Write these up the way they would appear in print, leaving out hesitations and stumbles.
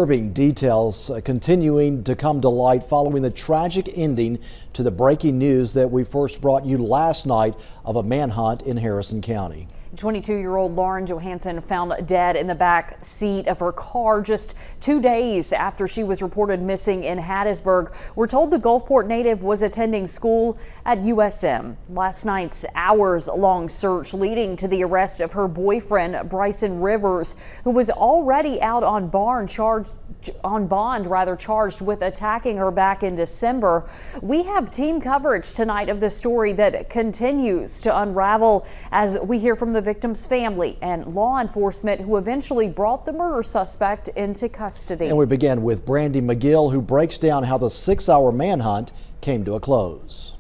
disturbing details continuing to come to light following the tragic ending to the breaking news that we first brought you last night of a manhunt in Harrison County. 22-year-old Lauren Johansen found dead in the back seat of her car just 2 days after she was reported missing in Hattiesburg. We're told the Gulfport native was attending school at USM. Last night's hours-long search leading to the arrest of her boyfriend, Bryson Rivers, who was already out on bond charged with attacking her back in December. We have team coverage tonight of the story that continues to unravel as we hear from the victim's family and law enforcement who eventually brought the murder suspect into custody. And we begin with Brandy McGill, who breaks down how the 6-hour manhunt came to a close.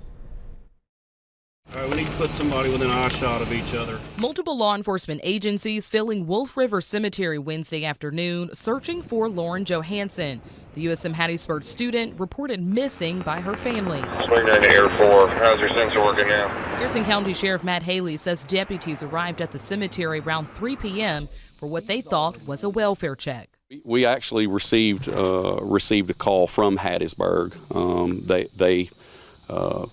All right, we need to put somebody within eye shot of each other. Multiple law enforcement agencies filling Wolf River Cemetery Wednesday afternoon searching for Lauren Johansen, the USM Hattiesburg student reported missing by her family. Swing to Air 4. How's your sensor working now? Harrison County Sheriff Matt Haley says deputies arrived at the cemetery around 3 p.m. for what they thought was a welfare check. We actually received a call from Hattiesburg.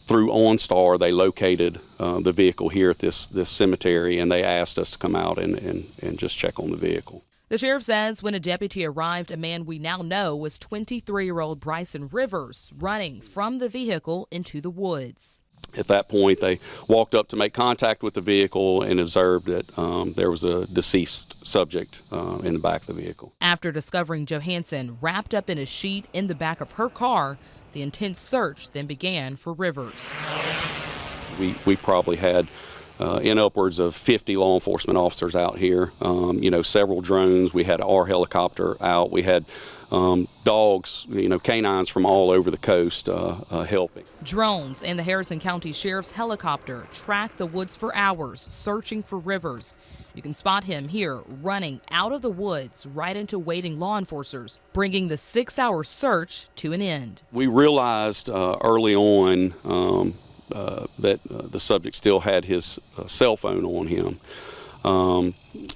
Through OnStar, they located the vehicle here at this cemetery, and they asked us to come out and just check on the vehicle. The sheriff says when a deputy arrived, a man we now know was 23-year-old Bryson Rivers running from the vehicle into the woods. At that point, they walked up to make contact with the vehicle and observed that there was a deceased subject in the back of the vehicle. After discovering Johansen wrapped up in a sheet in the back of her car, the intense search then began for Rivers. We probably had in upwards of 50 law enforcement officers out here, several drones. We had our helicopter out. We had dogs, canines from all over the coast helping. Drones and the Harrison County Sheriff's helicopter tracked the woods for hours searching for Rivers. You can spot him here running out of the woods right into waiting law enforcers, bringing the 6-hour search to an end. We realized early on that the subject still had his cell phone on him.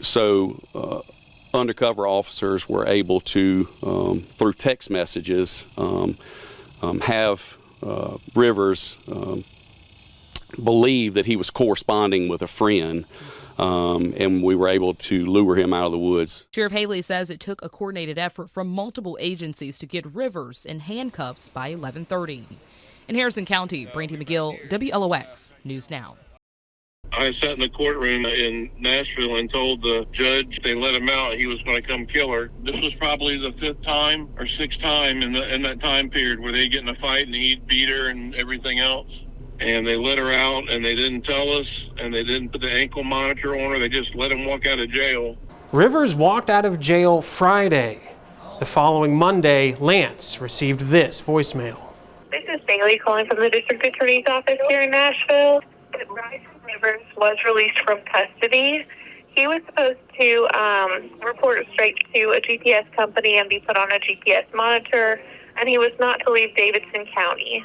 So undercover officers were able to, through text messages, have Rivers believe that he was corresponding with a friend. And we were able to lure him out of the woods. Sheriff Haley says it took a coordinated effort from multiple agencies to get Rivers in handcuffs by 11:30. In Harrison County, Brandy McGill, WLOX News Now. I sat in the courtroom in Nashville and told the judge they let him out, he was going to come kill her. This was probably the 5th time or 6th time in that time period where they get in a fight and he'd beat her and everything else. And they let her out, and they didn't tell us, and they didn't put the ankle monitor on her. They just let him walk out of jail. Rivers walked out of jail Friday. The following Monday, Lance received this voicemail. This is Bailey calling from the District Attorney's office here in Nashville. Bryson Rivers was released from custody. He was supposed to report straight to a GPS company and be put on a GPS monitor, and he was not to leave Davidson County.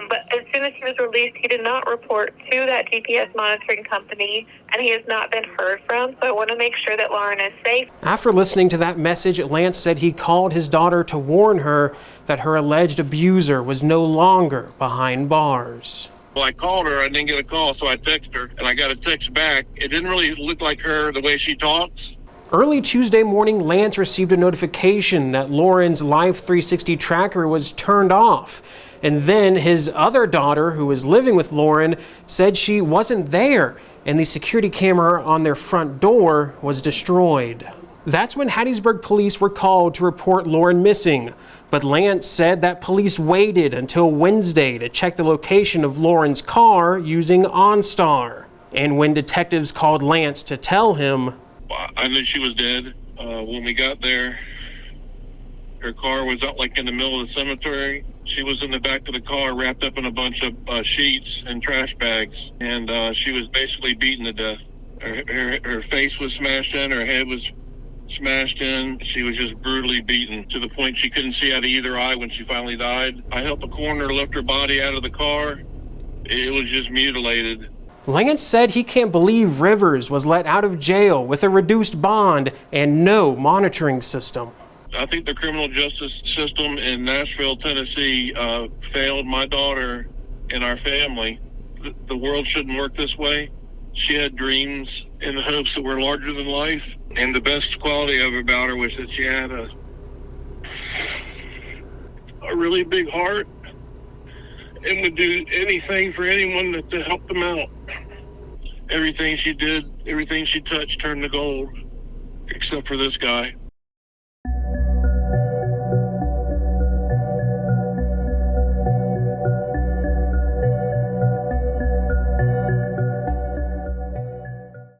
But as soon as he was released, he did not report to that GPS monitoring company, and he has not been heard from. So I want to make sure that Lauren is safe. After listening to that message, Lance said he called his daughter to warn her that her alleged abuser was no longer behind bars. Well, I called her. I didn't get a call, so I texted her, and I got a text back. It didn't really look like her the way she talks. Early Tuesday morning, Lance received a notification that Lauren's Life 360 tracker was turned off. And then his other daughter, who was living with Lauren, said she wasn't there, and the security camera on their front door was destroyed. That's when Hattiesburg police were called to report Lauren missing. But Lance said that police waited until Wednesday to check the location of Lauren's car using OnStar. And when detectives called Lance to tell him, I knew she was dead. When we got there, her car was out in the middle of the cemetery. She was in the back of the car wrapped up in a bunch of sheets and trash bags, and she was basically beaten to death. Her face was smashed in, her head was smashed in. She was just brutally beaten to the point she couldn't see out of either eye when she finally died. I helped the coroner lift her body out of the car. It was just mutilated. Lance said he can't believe Rivers was let out of jail with a reduced bond and no monitoring system. I think the criminal justice system in Nashville, Tennessee, failed my daughter and our family. The world shouldn't work this way. She had dreams and hopes that were larger than life. And the best quality of about her was that she had a really big heart and would do anything for anyone to help them out. Everything she did, everything she touched turned to gold, except for this guy.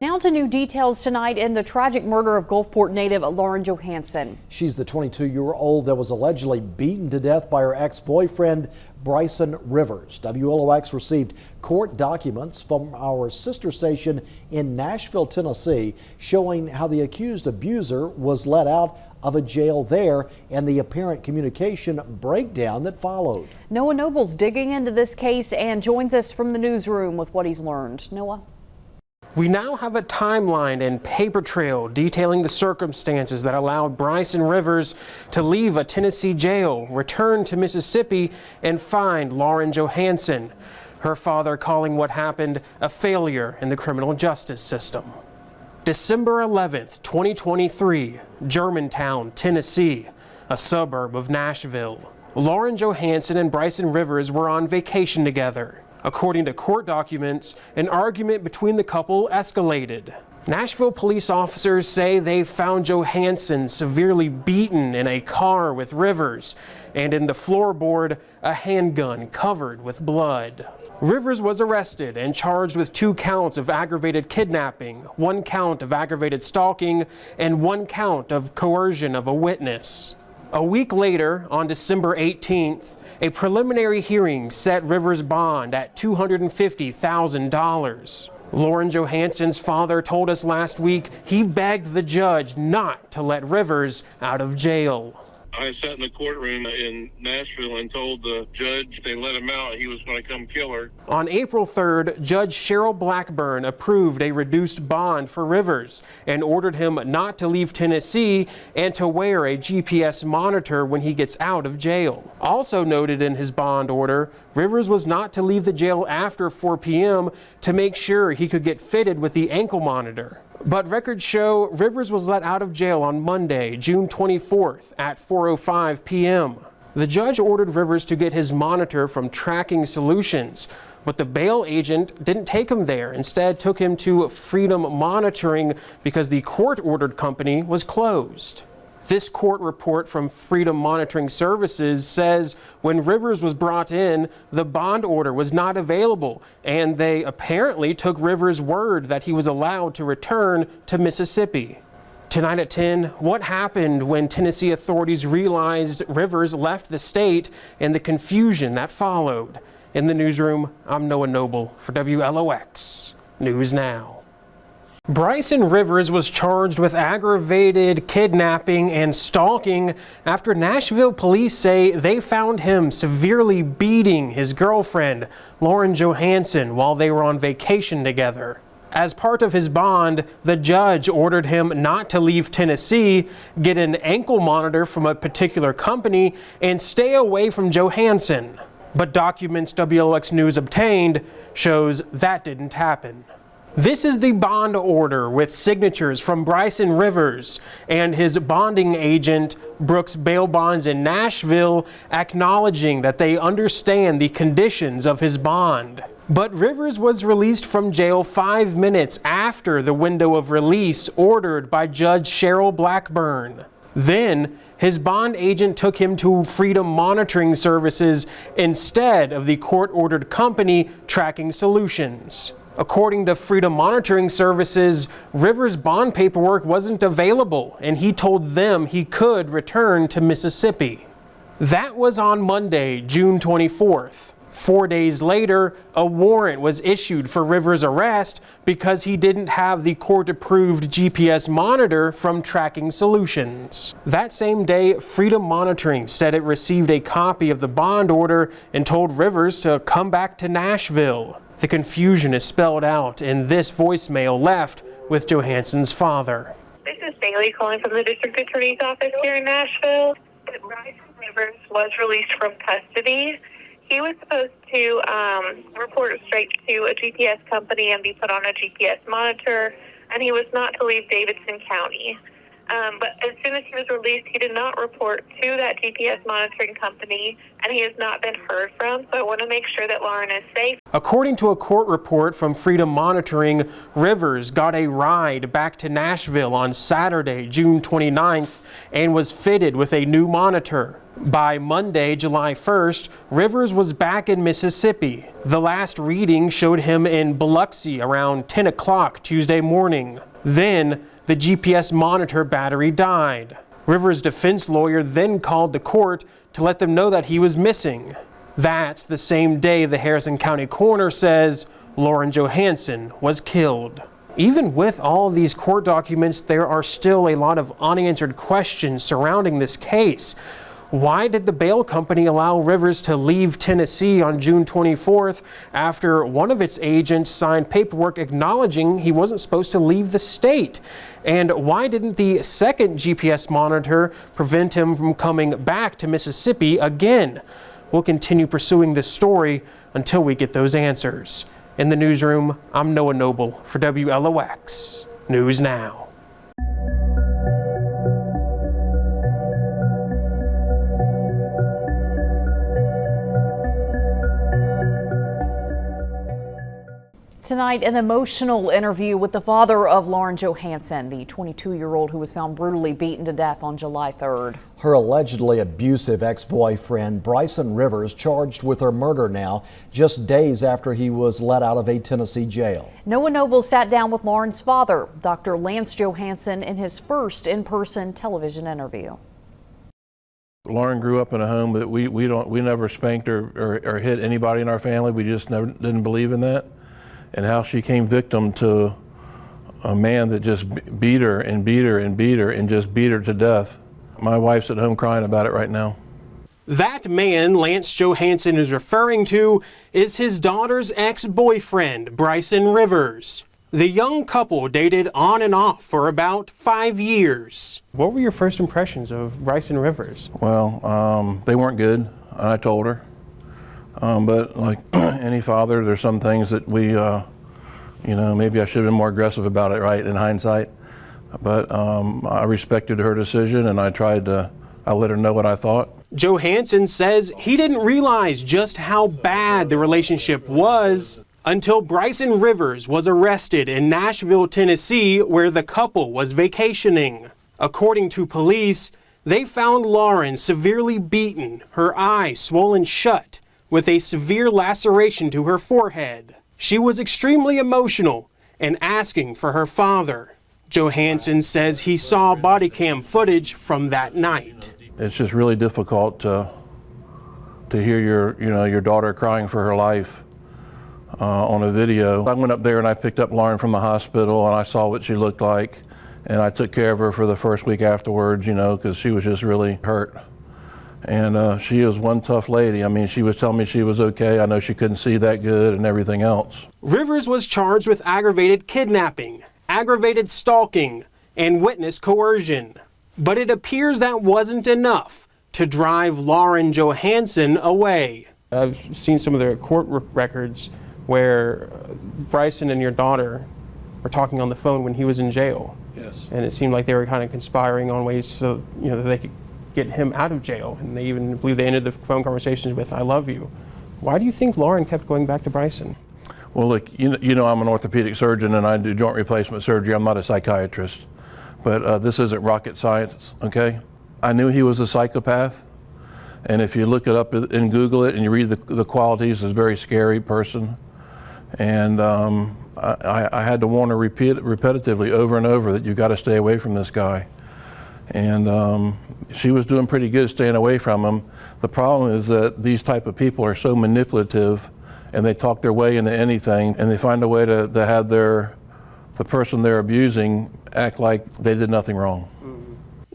Now to new details tonight in the tragic murder of Gulfport native Lauren Johansen. She's the 22-year-old that was allegedly beaten to death by her ex-boyfriend, Bryson Rivers. WLOX received court documents from our sister station in Nashville, Tennessee, showing how the accused abuser was let out of a jail there and the apparent communication breakdown that followed. Noah Noble's digging into this case and joins us from the newsroom with what he's learned. Noah? We now have a timeline and paper trail detailing the circumstances that allowed Bryson Rivers to leave a Tennessee jail, return to Mississippi, and find Lauren Johansen, her father calling what happened a failure in the criminal justice system. December 11th, 2023, Germantown, Tennessee, a suburb of Nashville. Lauren Johansen and Bryson Rivers were on vacation together. According to court documents, an argument between the couple escalated. Nashville police officers say they found Johansen severely beaten in a car with Rivers, and in the floorboard, a handgun covered with blood. Rivers was arrested and charged with 2 counts of aggravated kidnapping, 1 count of aggravated stalking, and 1 count of coercion of a witness. A week later, on December 18th, a preliminary hearing set Rivers' bond at $250,000. Lauren Johansen's father told us last week he begged the judge not to let Rivers out of jail. I sat in the courtroom in Nashville and told the judge if they let him out, he was going to come kill her. On April 3rd, Judge Cheryl Blackburn approved a reduced bond for Rivers and ordered him not to leave Tennessee and to wear a GPS monitor when he gets out of jail. Also noted in his bond order, Rivers was not to leave the jail after 4 p.m. to make sure he could get fitted with the ankle monitor. But records show Rivers was let out of jail on Monday, June 24th at 4:05 p.m. The judge ordered Rivers to get his monitor from Tracking Solutions, but the bail agent didn't take him there. Instead, took him to Freedom Monitoring because the court-ordered company was closed. This court report from Freedom Monitoring Services says when Rivers was brought in, the bond order was not available, and they apparently took Rivers' word that he was allowed to return to Mississippi. Tonight at 10, what happened when Tennessee authorities realized Rivers left the state and the confusion that followed? In the newsroom, I'm Noah Noble for WLOX News Now. Bryson Rivers was charged with aggravated kidnapping and stalking after Nashville police say they found him severely beating his girlfriend, Lauren Johansen, while they were on vacation together. As part of his bond, the judge ordered him not to leave Tennessee, get an ankle monitor from a particular company, and stay away from Johansen. But documents WLOX News obtained shows that didn't happen. This is the bond order with signatures from Bryson Rivers and his bonding agent, Brooks Bail Bonds in Nashville, acknowledging that they understand the conditions of his bond. But Rivers was released from jail 5 minutes after the window of release ordered by Judge Cheryl Blackburn. Then, his bond agent took him to Freedom Monitoring Services instead of the court-ordered company Tracking Solutions. According to Freedom Monitoring Services, Rivers' bond paperwork wasn't available, and he told them he could return to Mississippi. That was on Monday, June 24th. 4 days later, a warrant was issued for Rivers' arrest because he didn't have the court-approved GPS monitor from Tracking Solutions. That same day, Freedom Monitoring said it received a copy of the bond order and told Rivers to come back to Nashville. The confusion is spelled out in this voicemail left with Johansen's father. This is Bailey calling from the District Attorney's Office here in Nashville. Bryson Rivers was released from custody. He was supposed to report straight to a GPS company and be put on a GPS monitor, and he was not to leave Davidson County. But as soon as he was released, he did not report to that GPS monitoring company, and he has not been heard from. So I want to make sure that Lauren is safe. According to a court report from Freedom Monitoring, Rivers got a ride back to Nashville on Saturday, June 29th, and was fitted with a new monitor. By Monday, July 1st, Rivers was back in Mississippi. The last reading showed him in Biloxi around 10 o'clock Tuesday morning. Then, the GPS monitor battery died. Rivers' defense lawyer then called the court to let them know that he was missing. That's the same day the Harrison County coroner says Lauren Johansen was killed. Even with all these court documents, there are still a lot of unanswered questions surrounding this case. Why did the bail company allow Rivers to leave Tennessee on June 24th after one of its agents signed paperwork acknowledging he wasn't supposed to leave the state? And why didn't the second GPS monitor prevent him from coming back to Mississippi again? We'll continue pursuing this story until we get those answers. In the newsroom, I'm Noah Noble for WLOX News Now. Tonight, an emotional interview with the father of Lauren Johansen, the 22-year-old who was found brutally beaten to death on July 3rd. Her allegedly abusive ex-boyfriend, Bryson Rivers, charged with her murder now, just days after he was let out of a Tennessee jail. Noah Noble sat down with Lauren's father, Dr. Lance Johansen, in his first in-person television interview. Lauren grew up in a home that we never spanked or hit anybody in our family. We just didn't believe in that. And how she came victim to a man that just beat her and beat her and beat her and just beat her to death. My wife's at home crying about it right now. That man Lance Johansen is referring to is his daughter's ex-boyfriend, Bryson Rivers. The young couple dated on and off for about 5 years. What were your first impressions of Bryson Rivers? Well, they weren't good, and I told her. But like any father, there's some things that we, maybe I should have been more aggressive about it, right, in hindsight. But I respected her decision, and I let her know what I thought. Johansen says he didn't realize just how bad the relationship was until Bryson Rivers was arrested in Nashville, Tennessee, where the couple was vacationing. According to police, they found Lauren severely beaten, her eye swollen shut, with a severe laceration to her forehead. She was extremely emotional and asking for her father. Johansen says he saw body cam footage from that night. It's just really difficult to hear your daughter crying for her life on a video. I went up there and I picked up Lauren from the hospital and I saw what she looked like, and I took care of her for the first week afterwards, because she was just really hurt. And she is one tough lady. I mean, she was telling me she was okay. I know she couldn't see that good and everything else. Rivers was charged with aggravated kidnapping, aggravated stalking, and witness coercion. But it appears that wasn't enough to drive Lauren Johansen away. I've seen some of the court records where Bryson and your daughter were talking on the phone when he was in jail. Yes. And it seemed like they were kind of conspiring on ways so that they could get him out of jail, and they even believe they ended the phone conversations with "I love you." Why do you think Lauren kept going back to Bryson? Well, look, I'm an orthopedic surgeon and I do joint replacement surgery. I'm not a psychiatrist, but this isn't rocket science, okay? I knew he was a psychopath, and if you look it up and Google it and you read the qualities, he's a very scary person. And I had to warn her repetitively over and over that you've got to stay away from this guy. And she was doing pretty good staying away from him. The problem is that these type of people are so manipulative, and they talk their way into anything, and they find a way to have the person they're abusing act like they did nothing wrong.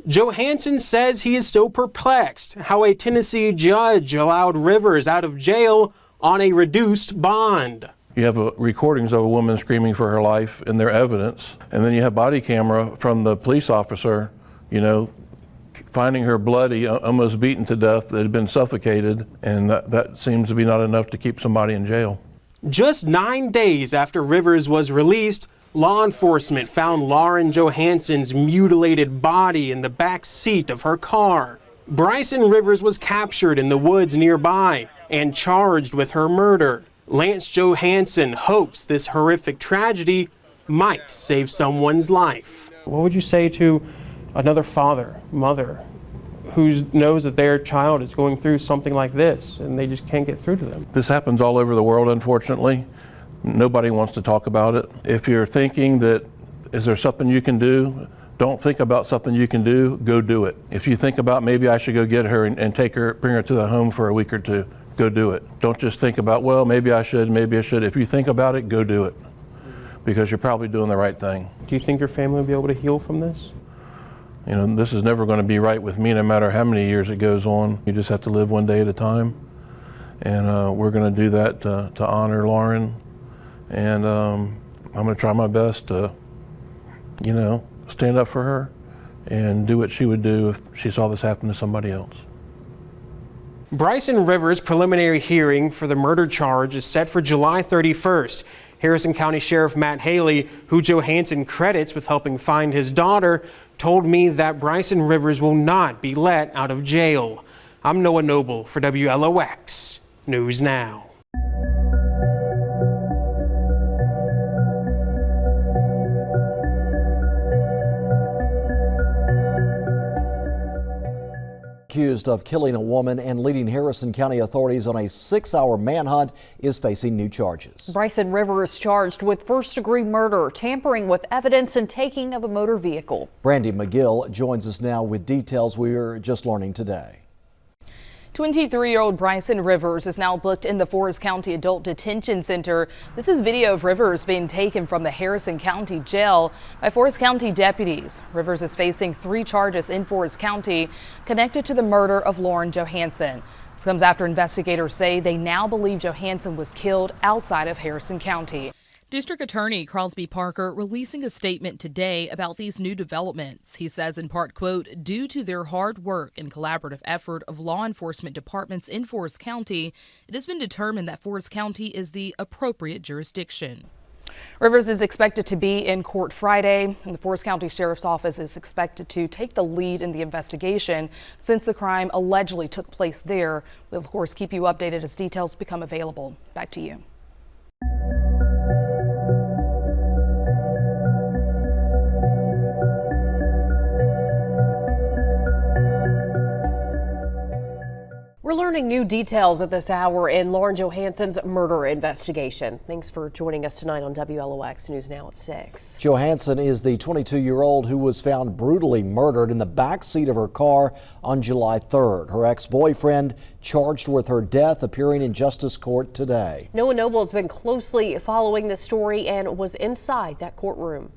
Johansen says he is still perplexed how a Tennessee judge allowed Rivers out of jail on a reduced bond. You have recordings of a woman screaming for her life and their evidence, and then you have body camera from the police officer, finding her bloody, almost beaten to death, that had been suffocated, and that seems to be not enough to keep somebody in jail. Just 9 days after Rivers was released, law enforcement found Lauren Johansen's mutilated body in the back seat of her car. Bryson Rivers was captured in the woods nearby and charged with her murder. Lance Johansen hopes this horrific tragedy might save someone's life. What would you say to another father, mother, who knows that their child is going through something like this and they just can't get through to them? This happens all over the world, unfortunately. Nobody wants to talk about it. If you're thinking that, is there something you can do? Don't think about something you can do, go do it. If you think about maybe I should go get her and take her, bring her to the home for a week or two, go do it. Don't just think about, well, maybe I should, maybe I should. If you think about it, go do it, because you're probably doing the right thing. Do you think your family will be able to heal from this? This is never going to be right with me, no matter how many years it goes on. You just have to live one day at a time. And we're going to do that to honor Lauren. And I'm going to try my best to, stand up for her and do what she would do if she saw this happen to somebody else. Bryson Rivers' preliminary hearing for the murder charge is set for July 31st. Harrison County Sheriff Matt Haley, who Johansen credits with helping find his daughter, told me that Bryson Rivers will not be let out of jail. I'm Noah Noble for WLOX News Now. Accused of killing a woman and leading Harrison County authorities on a 6-hour manhunt is facing new charges. Bryson Rivers charged with first-degree murder, tampering with evidence, and taking of a motor vehicle. Brandy McGill joins us now with details we are just learning today. 23-year-old Bryson Rivers is now booked in the Forest County Adult Detention Center. This is video of Rivers being taken from the Harrison County Jail by Forest County deputies. Rivers is facing 3 charges in Forest County connected to the murder of Lauren Johansen. This comes after investigators say they now believe Johansen was killed outside of Harrison County. District Attorney Crosby Parker releasing a statement today about these new developments. He says in part, quote, due to their hard work and collaborative effort of law enforcement departments in Forest County, it has been determined that Forest County is the appropriate jurisdiction. Rivers is expected to be in court Friday, and the Forest County Sheriff's Office is expected to take the lead in the investigation since the crime allegedly took place there. We'll, of course, keep you updated as details become available. Back to you. We're learning new details at this hour in Lauren Johansen's murder investigation. Thanks for joining us tonight on WLOX News Now at 6. Johansen is the 22-year-old who was found brutally murdered in the back seat of her car on July 3rd. Her ex-boyfriend charged with her death appearing in justice court today. Noah Noble has been closely following this story and was inside that courtroom.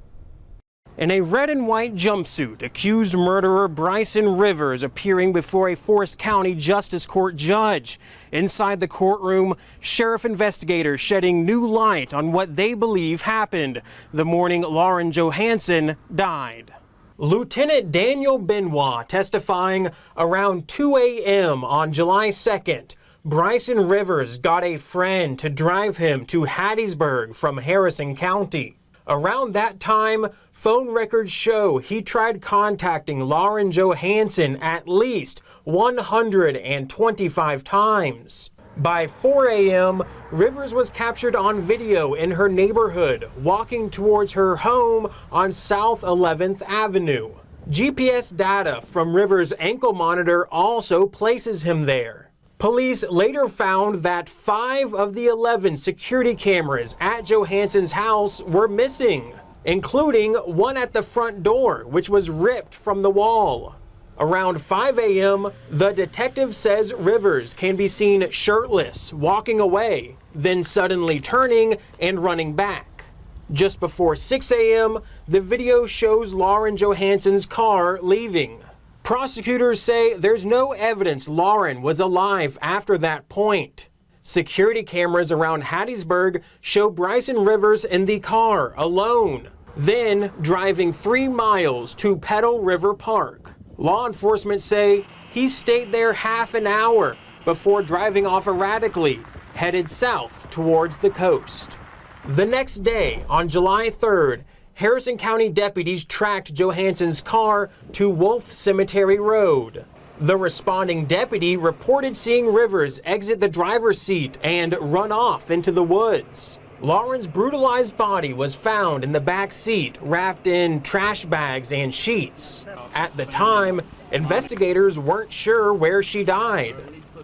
In a red and white jumpsuit, accused murderer Bryson Rivers appearing before a Forest County Justice Court judge. Inside the courtroom, sheriff investigators shedding new light on what they believe happened the morning Lauren Johansen died. Lieutenant Daniel Benoit testifying around 2 a.m. on July 2nd. Bryson Rivers got a friend to drive him to Hattiesburg from Harrison County. Around that time, phone records show he tried contacting Lauren Johansen at least 125 times. By 4 a.m., Rivers was captured on video in her neighborhood, walking towards her home on South 11th Avenue. GPS data from Rivers' ankle monitor also places him there. Police later found that 5 of the 11 security cameras at Johansen's house were missing, including one at the front door, which was ripped from the wall. Around 5 a.m., the detective says Rivers can be seen shirtless, walking away, then suddenly turning and running back. Just before 6 a.m., the video shows Lauren Johansen's car leaving. Prosecutors say there's no evidence Lauren was alive after that point. Security cameras around Hattiesburg show Bryson Rivers in the car alone, then driving 3 miles to Petal River Park. Law enforcement say he stayed there half an hour before driving off erratically, headed south towards the coast. The next day, on July 3rd, Harrison County deputies tracked Johansen's car to Wolf Cemetery Road. The responding deputy reported seeing Rivers exit the driver's seat and run off into the woods. Lauren's brutalized body was found in the back seat, wrapped in trash bags and sheets. At the time, investigators weren't sure where she died.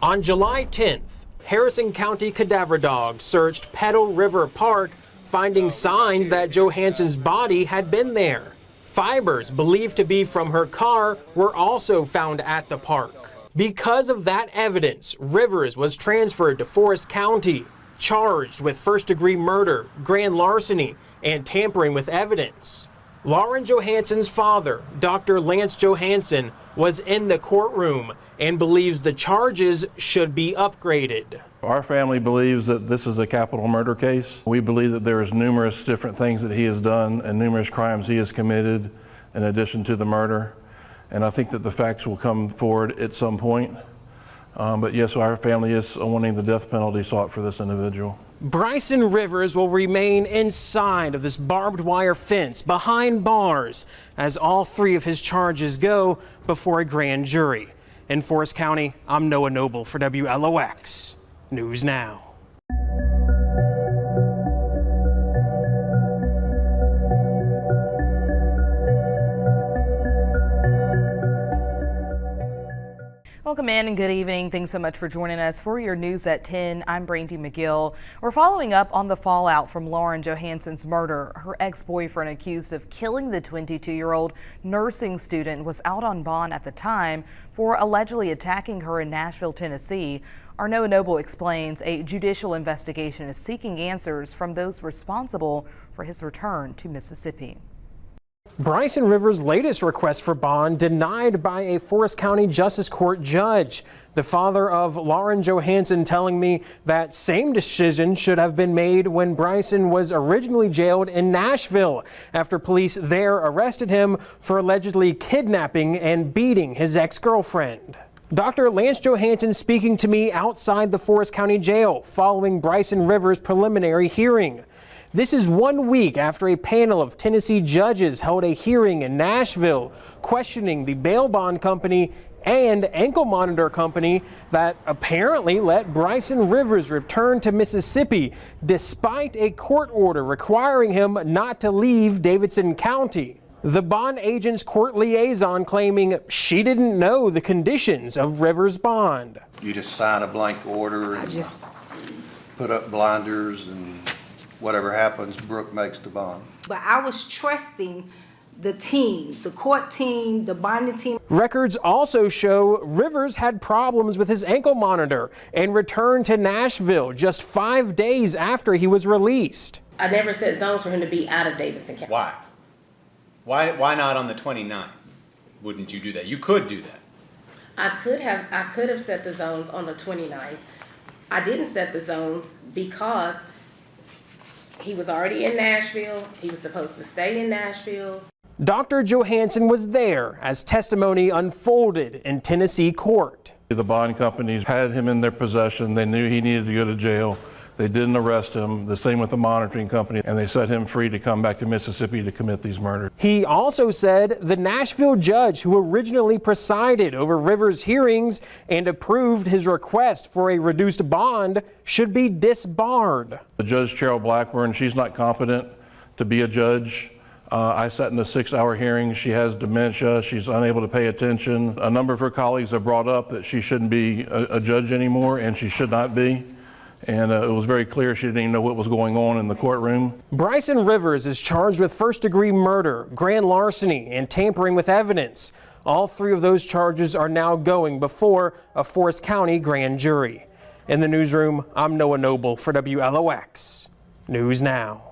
On July 10th, Harrison County cadaver dogs searched Petal River Park, finding signs that Johansen's body had been there. Fibers believed to be from her car were also found at the park. Because of that evidence, Rivers was transferred to Forest County, charged with first-degree murder, grand larceny, and tampering with evidence. Lauren Johansen's father, Dr. Lance Johansen, was in the courtroom and believes the charges should be upgraded. Our family believes that this is a capital murder case. We believe that there is numerous different things that he has done and numerous crimes he has committed in addition to the murder. And I think that the facts will come forward at some point. But yes, our family is wanting the death penalty sought for this individual. Bryson Rivers will remain inside of this barbed wire fence behind bars as all 3 of his charges go before a grand jury. In Forest County, I'm Noah Noble for WLOX News Now. Welcome in and good evening. Thanks so much for joining us for your news at 10. I'm Brandy McGill. We're following up on the fallout from Lauren Johansen's murder. Her ex-boyfriend, accused of killing the 22-year-old nursing student, was out on bond at the time for allegedly attacking her in Nashville, Tennessee. Our Noah Noble explains a judicial investigation is seeking answers from those responsible for his return to Mississippi. Bryson Rivers' latest request for bond denied by a Forest County Justice Court judge. The father of Lauren Johansen telling me that same decision should have been made when Bryson was originally jailed in Nashville after police there arrested him for allegedly kidnapping and beating his ex-girlfriend. Dr. Lance Johansen speaking to me outside the Forest County Jail following Bryson Rivers' preliminary hearing. This is 1 week after a panel of Tennessee judges held a hearing in Nashville questioning the bail bond company and ankle monitor company that apparently let Bryson Rivers return to Mississippi despite a court order requiring him not to leave Davidson County. The bond agent's court liaison claiming she didn't know the conditions of Rivers' bond. You just sign a blank order and put up blinders, and whatever happens, Brooke makes the bond. But I was trusting the team, the court team, the bonding team. Records also show Rivers had problems with his ankle monitor and returned to Nashville just 5 days after he was released. I never set zones for him to be out of Davidson County. Why? Why not on the 29th? Wouldn't you do that? You could do that. I could have set the zones on the 29th. I didn't set the zones because he was already in Nashville. He was supposed to stay in Nashville. Dr. Johansen was there as testimony unfolded in Tennessee court. The bond companies had him in their possession. They knew he needed to go to jail. They didn't arrest him. The same with the monitoring company, and they set him free to come back to Mississippi to commit these murders. He also said the Nashville judge who originally presided over Rivers' hearings and approved his request for a reduced bond should be disbarred. The Judge Cheryl Blackburn, she's not competent to be a judge. I sat in a 6-hour hearing. She has dementia. She's unable to pay attention. A number of her colleagues have brought up that she shouldn't be a judge anymore, and she should not be. And it was very clear she didn't even know what was going on in the courtroom. Bryson Rivers is charged with first-degree murder, grand larceny, and tampering with evidence. All 3 of those charges are now going before a Forest County grand jury. In the newsroom, I'm Noah Noble for WLOX News Now.